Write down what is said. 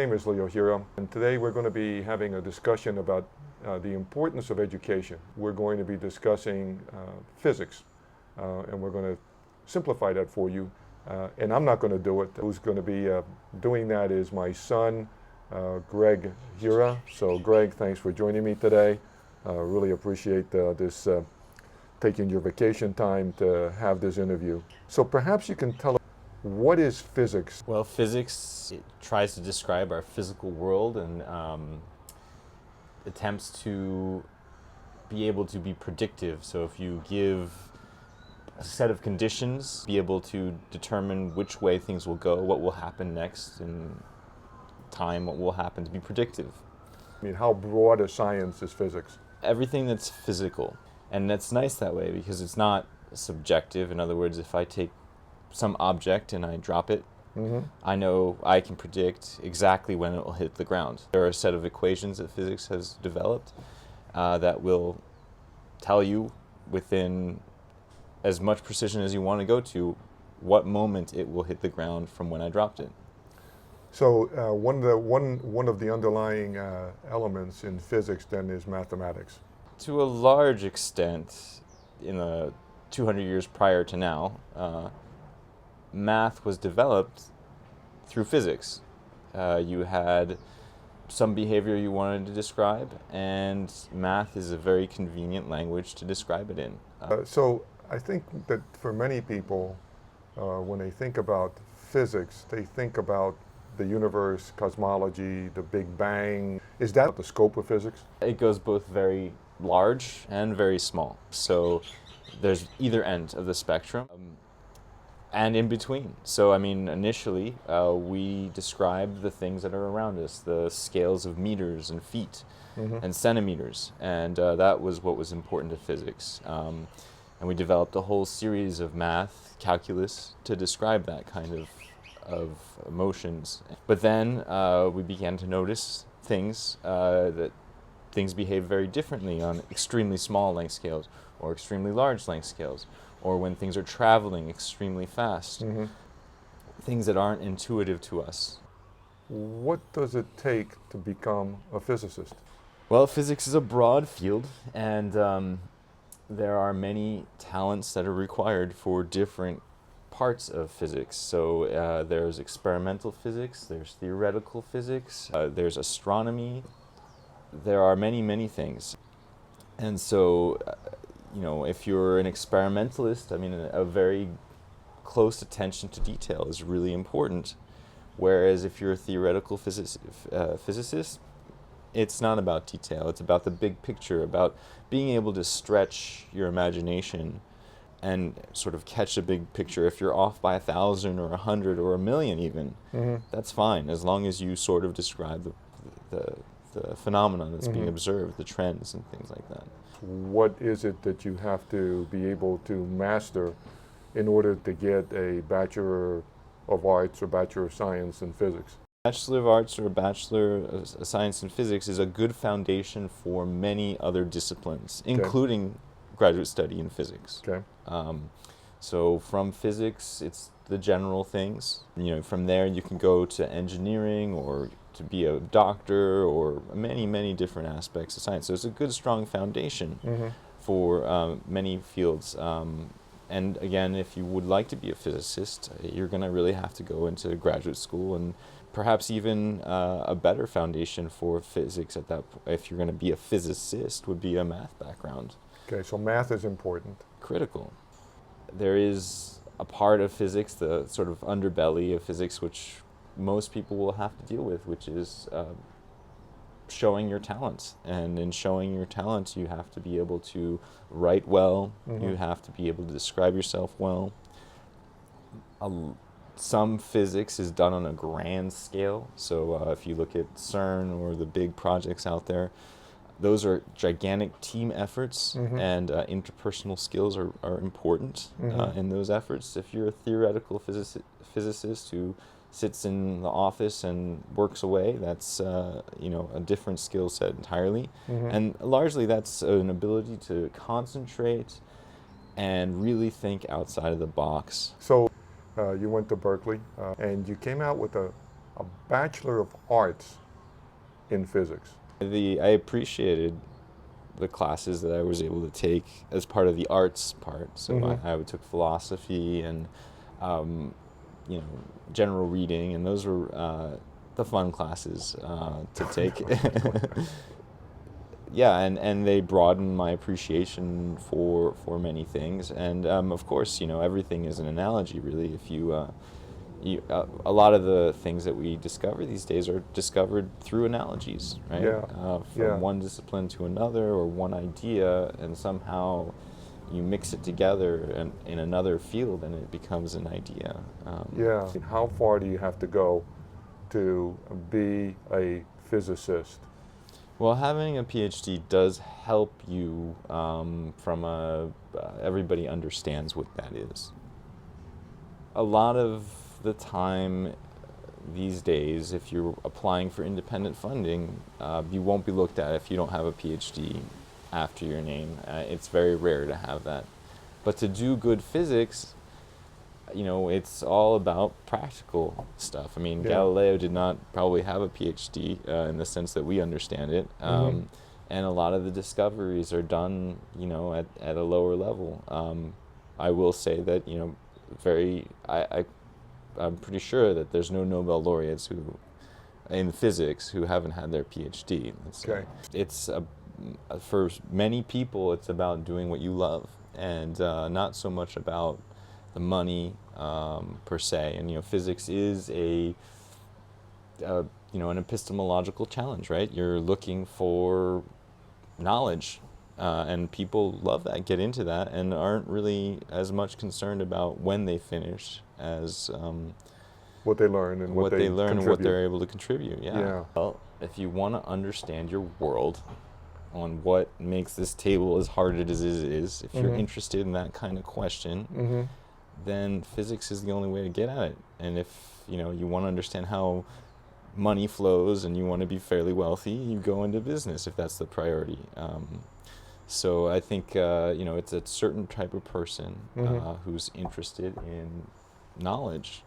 name is Leo Hira, and today we're going to be having a discussion about the importance of education. We're going to be discussing physics, and we're going to simplify that for you. And I'm not going to do it. Who's going to be doing that is my son, Greg Hira. So Greg, thanks for joining me today. Really appreciate this taking your vacation time to have this interview. So perhaps you can tell us, what is physics? Well, physics, it tries to describe our physical world and attempts to be able to be predictive. So if you give a set of conditions, be able to determine which way things will go, what will happen next in time, what will happen, to be predictive. I mean, how broad a science is physics? Everything that's physical. And that's nice that way because it's not subjective. In other words, if I take some object and I drop it, I know I can predict exactly when it will hit the ground. There are a set of equations that physics has developed that will tell you within as much precision as you want to go to what moment it will hit the ground from when I dropped it. So one of the underlying elements in physics then is mathematics. To a large extent, in the 200 years prior to now, math was developed through physics. You had some behavior you wanted to describe, and math is a very convenient language to describe it in. So I think that for many people, when they think about physics, they think about the universe, cosmology, the Big Bang. Is that the scope of physics? It goes both very large and very small. So there's either end of the spectrum. And in between. So, I mean, initially, we described the things that are around us, the scales of meters and feet and centimeters, and that was what was important to physics. And we developed a whole series of math, calculus, to describe that kind of motions. But then we began to notice things, that things behave very differently on extremely small length scales or extremely large length scales, or when things are traveling extremely fast, things that aren't intuitive to us. What does it take to become a physicist? Well, physics is a broad field, and there are many talents that are required for different parts of physics. So there's experimental physics, there's theoretical physics, there's astronomy. There are many, many things. And so you know, if you're an experimentalist, I mean, a very close attention to detail is really important. Whereas if you're a theoretical physicist, it's not about detail. It's about the big picture, about being able to stretch your imagination and sort of catch a big picture. If you're off by 1,000 or 100 or 1,000,000 even, that's fine, as long as you sort of describe the phenomenon that's being observed, the trends and things like that. What is it that you have to be able to master in order to get a Bachelor of Arts or Bachelor of Science in physics? Bachelor of Arts or Bachelor of Science in Physics is a good foundation for many other disciplines, including graduate study in physics. Okay. So from physics, it's the general things. You know, from there you can go to engineering or to be a doctor or many, many different aspects of science. So it's a good, strong foundation for many fields. And again, if you would like to be a physicist, you're going to really have to go into graduate school, and perhaps even a better foundation for physics at that point, if you're going to be a physicist, would be a math background. Okay, so math is important. Critical. There is a part of physics, the sort of underbelly of physics, which most people will have to deal with, which is showing your talents. And in showing your talents, you have to be able to write well, you have to be able to describe yourself well. Some physics is done on a grand scale, so if you look at CERN or the big projects out there, those are gigantic team efforts, and interpersonal skills are important in those efforts. If you're a theoretical physicist who sits in the office and works away, that's you know, a different skill set entirely. And largely that's an ability to concentrate and really think outside of the box. So you went to Berkeley and you came out with a a Bachelor of Arts in physics. I appreciated the classes that I was able to take as part of the arts part. So Mhm. I took philosophy and you know, general reading, and those were the fun classes to take. Yeah, and they broaden my appreciation for many things, and of course, you know, everything is an analogy, really. If a lot of the things that we discover these days are discovered through analogies, right? Yeah, From yeah, one discipline to another, or one idea, and somehow you mix it together in another field, and it becomes an idea. yeah. How far do you have to go to be a physicist? Well, having a PhD does help you everybody understands what that is. A lot of the time these days, if you're applying for independent funding, you won't be looked at if you don't have a PhD after your name. It's very rare to have that. But to do good physics, you know, it's all about practical stuff. I mean, Yeah. Galileo did not probably have a PhD in the sense that we understand it. And a lot of the discoveries are done, you know, at a lower level. I will say that, you know, I'm pretty sure that there's no Nobel laureates in physics who haven't had their PhD. Okay. It's for many people, it's about doing what you love, and not so much about the money per se. And you know, physics is you know, an epistemological challenge, right? You're looking for knowledge, and people love that, get into that, and aren't really as much concerned about when they finish as What they learn and what they learn and what contribute. they're able to contribute. Yeah. Well, if you want to understand your world, on what makes this table as hard as it is, if you're interested in that kind of question, then physics is the only way to get at it. And if you know, you want to understand how money flows and you want to be fairly wealthy, you go into business if that's the priority. So I think you know, it's a certain type of person who's interested in knowledge